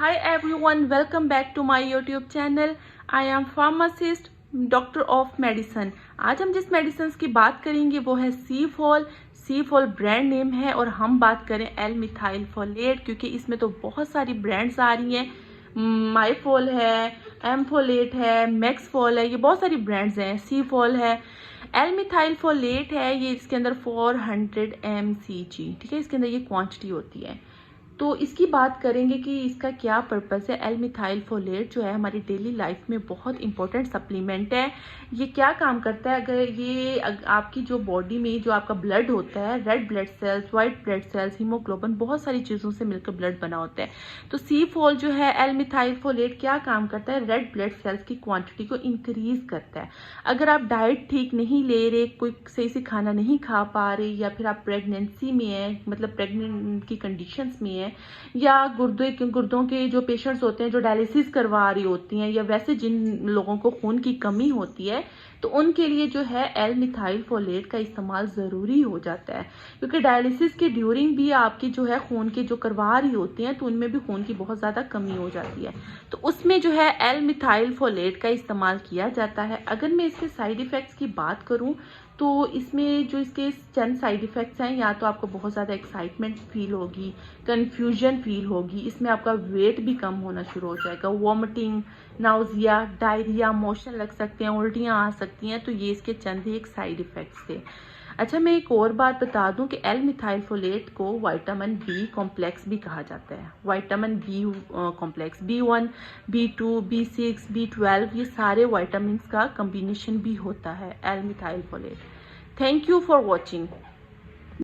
Hi everyone, welcome back to my YouTube channel. I am pharmacist, doctor of medicine. आज हम जिस की बात करेंगे वो है सीफॉल। सीफॉल ब्रांड नेम है और हम बात करें एल मिथाइल फोलेट, क्योंकि इसमें तो बहुत सारी ब्रांड्स आ रही हैं। माईफॉल है, एमफोलेट है, मैक्सफॉल है, ये बहुत सारी ब्रांड्स हैं। सीफॉल है, एल मिथाइल फोलेट है, ये इसके अंदर 400 mcg, ठीक है, इसके अंदर ये क्वांटिटी होती है। तो इसकी बात करेंगे कि इसका क्या पर्पस है। एल मिथाइल फोलेट जो है हमारी डेली लाइफ में बहुत इंपॉर्टेंट सप्लीमेंट है। ये क्या काम करता है, अगर ये आपकी जो बॉडी में जो आपका ब्लड होता है, red blood cells, white blood cells, haemoglobin, बहुत सारी चीज़ों से मिलकर ब्लड बना होता है। तो सी फोल जो है एल मिथाइल फोलेट क्या काम करता है, रेड ब्लड सेल्स की क्वांटिटी को इंक्रीज करता है। अगर आप डाइट ठीक नहीं ले रहे, कोई सही से खाना नहीं खा पा रहे, या फिर आप प्रेगनेंसी में है, मतलब प्रेग्नेंट की कंडीशंस में है, या गुर्दों के जो पेशेंट्स होते हैं जो डायलिसिस करवा रही होती हैं, या वैसे जिन लोगों को खून की कमी होती है, तो उनके लिए जो है एल मिथाइल फोलेट का इस्तेमाल ज़रूरी हो जाता है। क्योंकि डायलिसिस के ड्यूरिंग भी आपकी जो है खून के जो करवा रही होती हैं, तो उनमें भी खून की बहुत ज़्यादा कमी हो जाती है। तो उसमें जो है एल मिथाइल फोलेट का इस्तेमाल किया जाता है। अगर मैं इसके साइड इफ़ेक्ट्स की बात करूँ तो इसमें जो इसके चंद साइड इफ़ेक्ट्स हैं, या तो आपको बहुत ज़्यादा एक्साइटमेंट फील होगी, कन्फ्यूजन फील होगी, इसमें आपका वेट भी कम होना शुरू हो जाएगा, वॉमिटिंग, नाउजिया, डायरिया, मोशन लग सकते हैं, उल्टियाँ आ सकती हैं। तो ये इसके चंद ही एक साइड इफ़ेक्ट्स थे। अच्छा, मैं एक और बात बता दूं कि एल मिथाइल फोलेट को विटामिन बी कॉम्प्लेक्स भी कहा जाता है। Vitamin B complex, B1, B2, B6, B12, ये सारे विटामिन का कॉम्बिनेशन भी होता है L methyl folate. Thank you for watching.